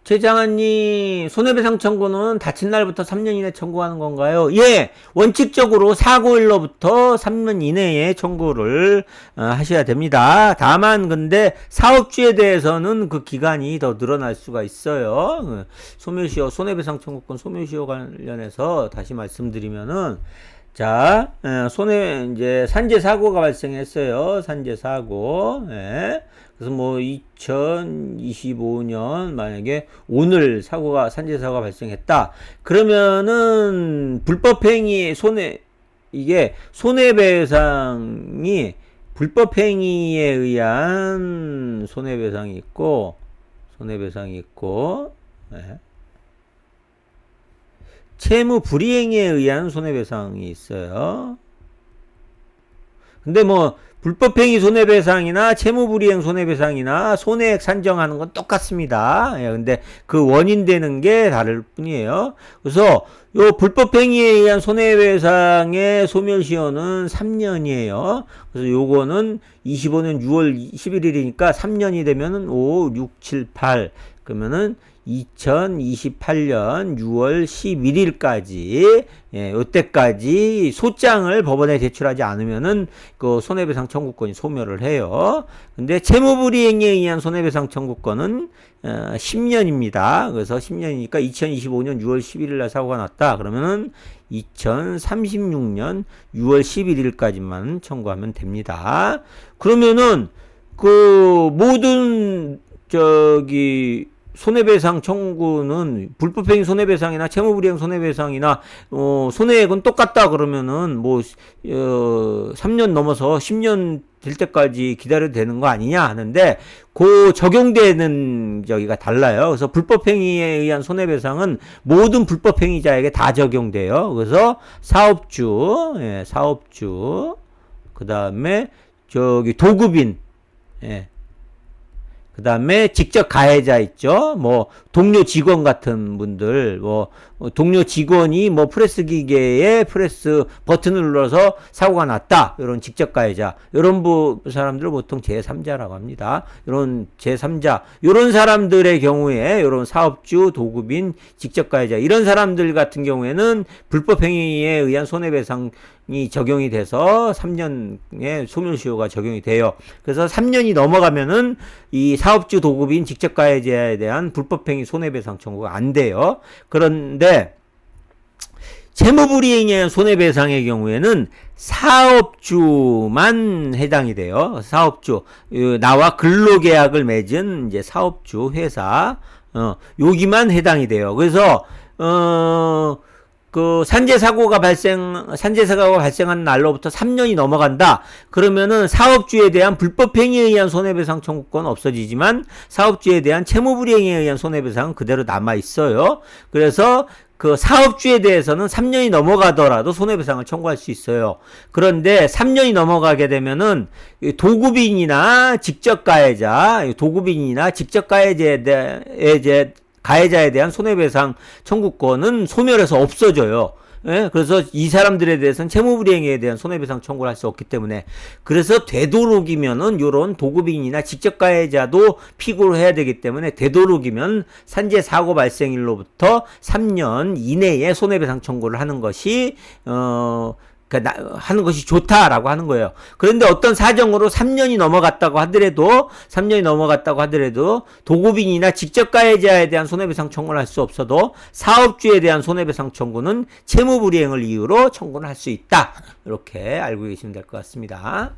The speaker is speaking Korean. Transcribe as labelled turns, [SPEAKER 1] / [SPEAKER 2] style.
[SPEAKER 1] 최장한님, 손해배상 청구는 다친 날부터 3년 이내 청구하는 건가요? 예, 원칙적으로 사고일로부터 3년 이내에 청구를 하셔야 됩니다. 다만 근데 사업주에 대해서는 그 기간이 더 늘어날 수가 있어요. 소멸시효, 손해배상 청구권 소멸시효 관련해서 다시 말씀드리면은 자, 이제 산재 사고가 발생했어요. 산재 사고. 예. 그래서 뭐 2025년 만약에 오늘 산재 사고가 발생했다. 그러면은 불법행위 이게 손해배상이 불법행위에 의한 손해배상이 있고 예. 채무 불이행에 의한 손해배상이 있어요. 근데 뭐 불법행위 손해배상이나 채무불이행 손해배상이나 손해액 산정하는 건 똑같습니다. 예, 근데 그 원인 되는 게 다를 뿐이에요. 그래서 요 불법행위에 의한 손해배상의 소멸시효는 3년이에요. 그래서 요거는 25년 6월 11일이니까 3년이 되면은 5, 6, 7, 8 그러면은 2028년 6월 11일까지 예, 요때까지 소장을 법원에 제출하지 않으면은 그 손해배상 청구권이 소멸을 해요. 근데 채무불이행에 의한 손해배상 청구권은 10년입니다. 그래서 10년이니까 2025년 6월 11일 날 사고가 났다. 그러면은 2036년 6월 11일까지만 청구하면 됩니다. 그러면은 그 모든 손해배상 청구는 불법행위 손해배상이나 채무불이행 손해배상이나 손해액은 똑같다 그러면은 3년 넘어서 10년 될 때까지 기다려도 되는 거 아니냐 하는데 그 적용되는 저기가 달라요. 그래서 불법행위에 의한 손해배상은 모든 불법행위자에게 다 적용돼요. 그래서 사업주 그다음에 도급인 그 다음에 직접 가해자 있죠. 뭐 동료 직원 같은 분들, 동료 직원이 프레스 기계에 프레스 버튼을 눌러서 사고가 났다. 이런 직접 가해자, 이런 사람들을 보통 제3자라고 합니다. 이런 제3자, 이런 사람들의 경우에 이런 사업주, 도급인, 직접 가해자 이런 사람들 같은 경우에는 불법행위에 의한 손해배상 이 적용이 돼서 3년의 소멸시효가 적용이 돼요. 그래서 3년이 넘어가면은 이 사업주 도급인 직접 가해자에 대한 불법행위 손해배상 청구가 안 돼요. 그런데 채무불이행에 의한 손해배상의 경우에는 사업주만 해당이 돼요. 사업주, 나와 근로계약을 맺은 이제 사업주 회사, 여기만 해당이 돼요. 그래서 산재 사고가 발생한 날로부터 3년이 넘어간다. 그러면은 사업주에 대한 불법행위에 의한 손해배상 청구권 없어지지만 사업주에 대한 채무불이행에 의한 손해배상은 그대로 남아 있어요. 그래서 그 사업주에 대해서는 3년이 넘어가더라도 손해배상을 청구할 수 있어요. 그런데 3년이 넘어가게 되면은 도급인이나 직접 가해자에 가해자에 대한 손해배상 청구권은 소멸해서 없어져요. 예? 그래서 이 사람들에 대해서는 채무불이행에 대한 손해배상 청구를 할 수 없기 때문에, 그래서 되도록이면은 요런 도급인이나 직접 가해자도 피고를 해야 되기 때문에 되도록이면 산재 사고 발생일로부터 3년 이내에 손해배상 청구를 하는 것이 하는 것이 좋다라고 하는 거예요. 그런데 어떤 사정으로 3년이 넘어갔다고 하더라도 도급인이나 직접 가해자에 대한 손해배상 청구를 할 수 없어도 사업주에 대한 손해배상 청구는 채무불이행을 이유로 청구를 할 수 있다. 이렇게 알고 계시면 될 것 같습니다.